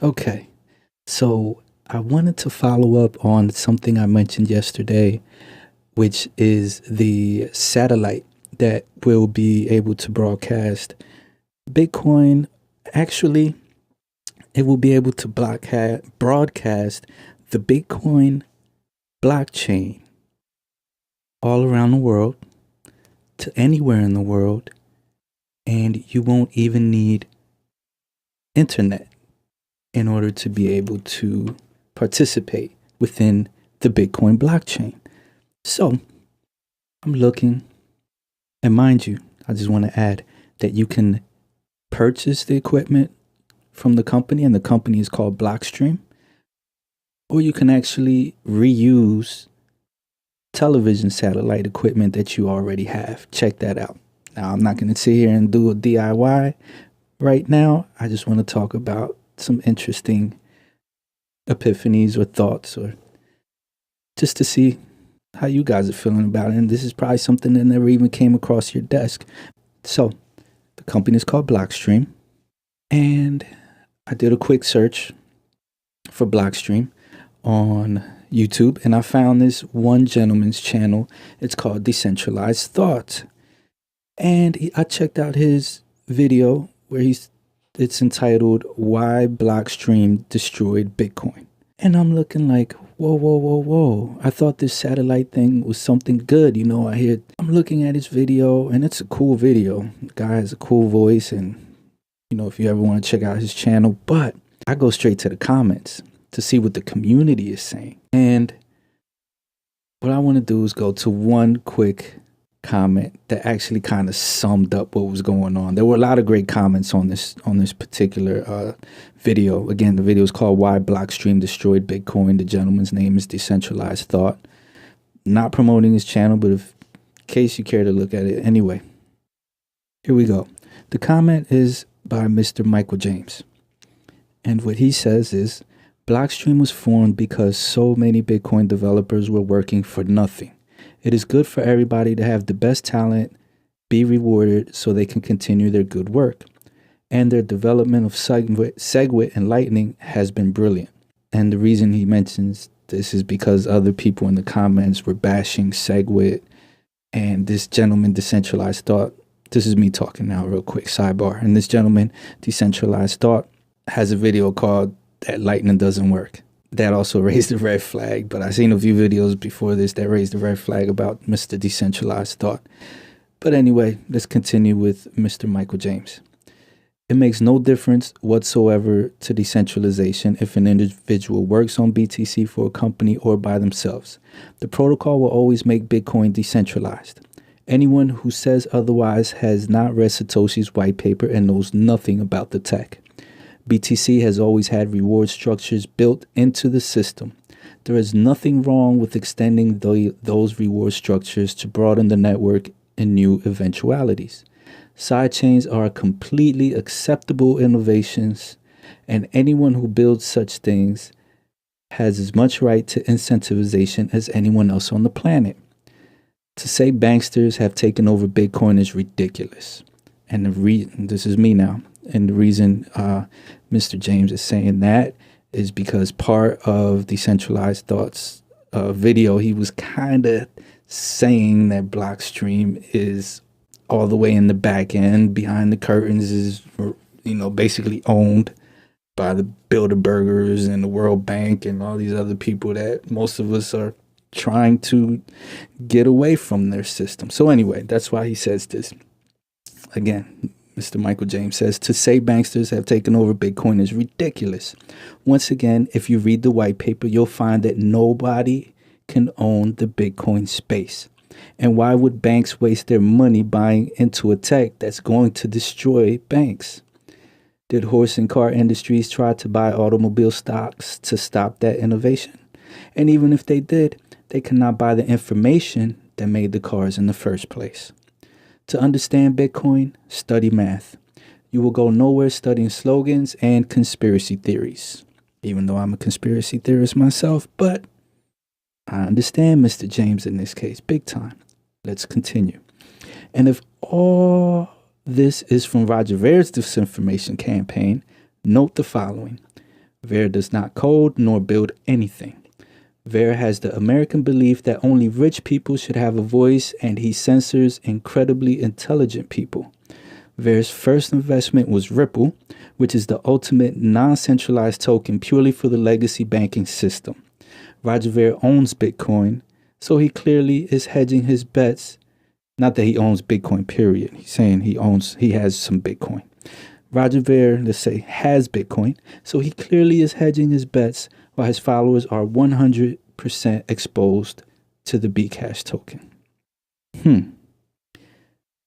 Okay, so I wanted to follow up on something I mentioned yesterday, which is the satellite that will be able to broadcast Bitcoin. Actually, it will be able to broadcast the Bitcoin blockchain all around the world to anywhere in the world, and you won't even need internet in order to be able to participate within the Bitcoin blockchain. So I'm looking, and mind you, I just want to add that you can purchase the equipment from the company, and the company is called Blockstream, or you can actually reuse television satellite equipment that you already have. Check that out. Now, I'm not going to sit here and do a DIY right now. I just want to talk about some interesting epiphanies or thoughts, or just to see how you guys are feeling about it. And this is probably something that never even came across your desk. So, the company is called Blockstream, and I did a quick search for Blockstream on YouTube, and I found this one gentleman's channel. It's called Decentralized Thought. And I checked out his video where it's entitled Why Blockstream Destroyed Bitcoin. And I'm looking like, whoa, whoa, whoa, whoa. I thought this satellite thing was something good. I'm looking at his video, and it's a cool video. The guy has a cool voice, and, if you ever want to check out his channel. But I go straight to the comments to see what the community is saying. And what I want to do is go to one quick comment that actually kind of summed up what was going on. There were a lot of great comments on this particular video. Again, the video is called Why Blockstream Destroyed Bitcoin. The gentleman's name is Decentralized Thought. Not promoting his channel, but in case you care to look at it. Anyway, here we go. The comment is by Mr. Michael James. And what he says is, Blockstream was formed because so many Bitcoin developers were working for nothing. It is good for everybody to have the best talent be rewarded so they can continue their good work. And their development of SegWit and Lightning has been brilliant. And the reason he mentions this is because other people in the comments were bashing SegWit, and this gentleman, Decentralized Thought, this is me talking now real quick, sidebar, and this gentleman, Decentralized Thought, has a video called That Lightning Doesn't Work. That also raised a red flag, but I've seen a few videos before this that raised a red flag about Mr. Decentralized Thought. But anyway, let's continue with Mr. Michael James. It makes no difference whatsoever to decentralization if an individual works on BTC for a company or by themselves. The protocol will always make Bitcoin decentralized. Anyone who says otherwise has not read Satoshi's white paper and knows nothing about the tech. BTC has always had reward structures built into the system. There is nothing wrong with extending those reward structures to broaden the network in new eventualities. Sidechains are completely acceptable innovations, and anyone who builds such things has as much right to incentivization as anyone else on the planet. To say banksters have taken over Bitcoin is ridiculous. And this is me now. And the reason Mr. James is saying that is because part of Decentralized Thought's video, he was kind of saying that Blockstream is all the way in the back end, behind the curtains, is basically owned by the Bilderbergers and the World Bank and all these other people that most of us are trying to get away from their system. So anyway, that's why he says this. Again, Mr. Michael James says, to say banksters have taken over Bitcoin is ridiculous. Once again, if you read the white paper, you'll find that nobody can own the Bitcoin space. And why would banks waste their money buying into a tech that's going to destroy banks? Did horse and car industries try to buy automobile stocks to stop that innovation? And even if they did, they cannot buy the information that made the cars in the first place. To understand Bitcoin, study math. You will go nowhere studying slogans and conspiracy theories. Even though I'm a conspiracy theorist myself, but I understand Mr. James in this case, big time. Let's continue. And if all this is from Roger Ver's disinformation campaign, note the following. Ver does not code nor build anything. Ver has the American belief that only rich people should have a voice, and he censors incredibly intelligent people. Ver's first investment was Ripple, which is the ultimate non-centralized token purely for the legacy banking system. Roger Ver owns Bitcoin, so he clearly is hedging his bets. Not that he owns Bitcoin, period. He's saying he has some Bitcoin. Roger Ver, let's say, has Bitcoin, so he clearly is hedging his bets while his followers are 100% exposed to the Bcash token.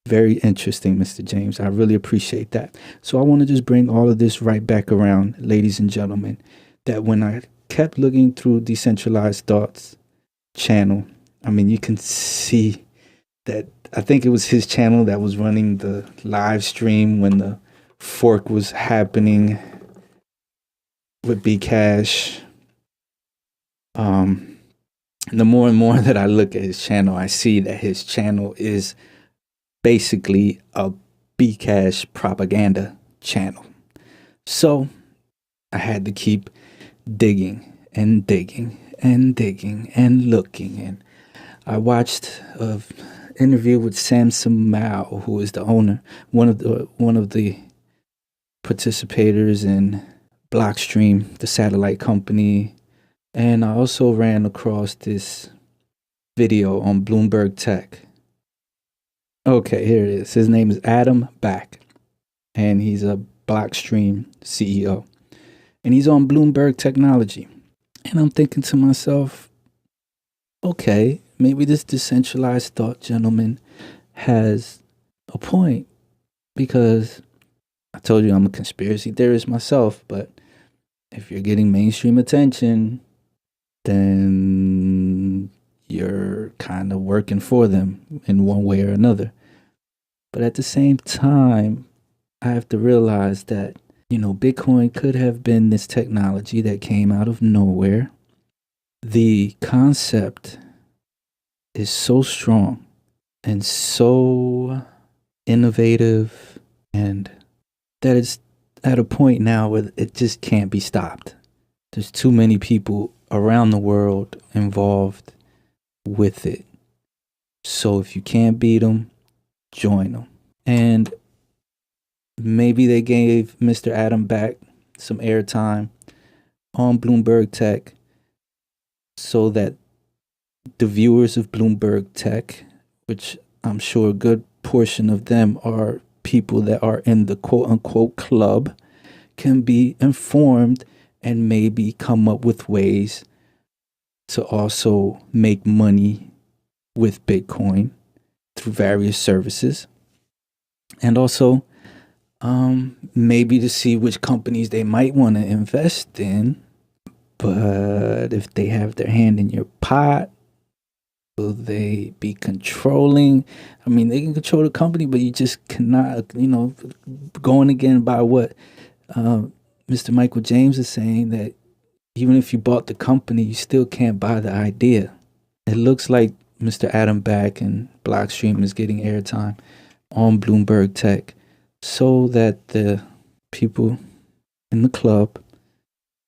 Very interesting, Mr. James. I really appreciate that. So I want to just bring all of this right back around, ladies and gentlemen, that when I kept looking through Decentralized Thoughts channel, I mean, you can see that I think it was his channel that was running the live stream when the fork was happening with Bcash. The more and more that I look at his channel, I see that his channel is basically a Bcash propaganda channel. So I had to keep digging and digging and digging and looking. And I watched an interview with Samson Mao, who is the owner, one of the participators in Blockstream, the satellite company. And I also ran across this video on Bloomberg Tech. Okay, here it is. His name is Adam Back, and he's a Blockstream CEO. And he's on Bloomberg Technology. And I'm thinking to myself, okay, maybe this decentralized thought gentleman has a point, because I told you I'm a conspiracy theorist myself, but if you're getting mainstream attention, then you're kind of working for them in one way or another. But at the same time, I have to realize that, Bitcoin could have been this technology that came out of nowhere. The concept is so strong and so innovative, and that it's at a point now where it just can't be stopped. There's too many people around the world involved with it. So if you can't beat them, join them. And maybe they gave Mr. Adam Back some airtime on Bloomberg Tech so that the viewers of Bloomberg Tech, which I'm sure a good portion of them are people that are in the quote-unquote club, can be informed and maybe come up with ways to also make money with Bitcoin through various services. And also maybe to see which companies they might want to invest in. But if they have their hand in your pot, will they be controlling? I mean, they can control the company, but you just cannot, going again by what Mr. Michael James is saying, that even if you bought the company, you still can't buy the idea. It looks like Mr. Adam Back and Blockstream is getting airtime on Bloomberg Tech so that the people in the club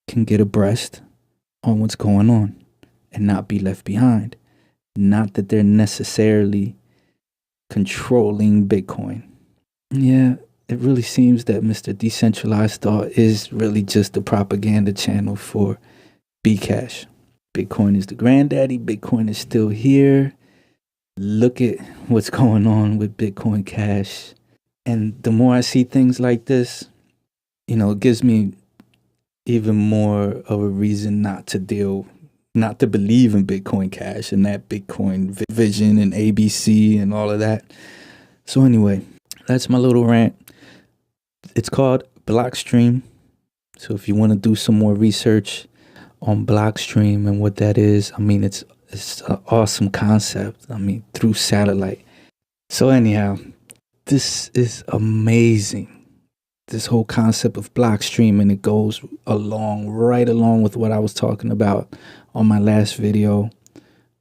can get abreast on what's going on and not be left behind. Not that they're necessarily controlling Bitcoin. Yeah, it really seems that Mr. Decentralized Thought is really just a propaganda channel for Bcash. Bitcoin is the granddaddy. Bitcoin is still here. Look at what's going on with Bitcoin Cash. And the more I see things like this, it gives me even more of a reason not to believe in Bitcoin Cash and that Bitcoin vision and ABC and all of that. So anyway, that's my little rant. It's called Blockstream. So if you want to do some more research on Blockstream and what that is, I mean, it's an awesome concept. I mean, through satellite. So anyhow, this is amazing. This whole concept of Blockstream, and it goes right along with what I was talking about on my last video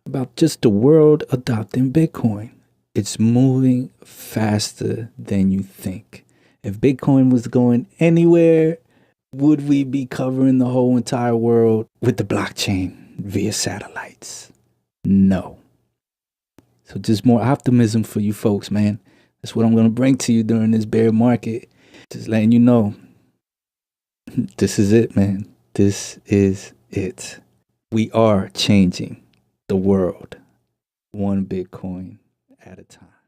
about just the world adopting Bitcoin. It's moving faster than you think. If Bitcoin was going anywhere, Would we be covering the whole entire world with the blockchain via satellites? No. So just more optimism for you folks, man. That's what I'm going to bring to you during this bear market. Just letting you know, this is it, man. This is it. We are changing the world one Bitcoin at a time.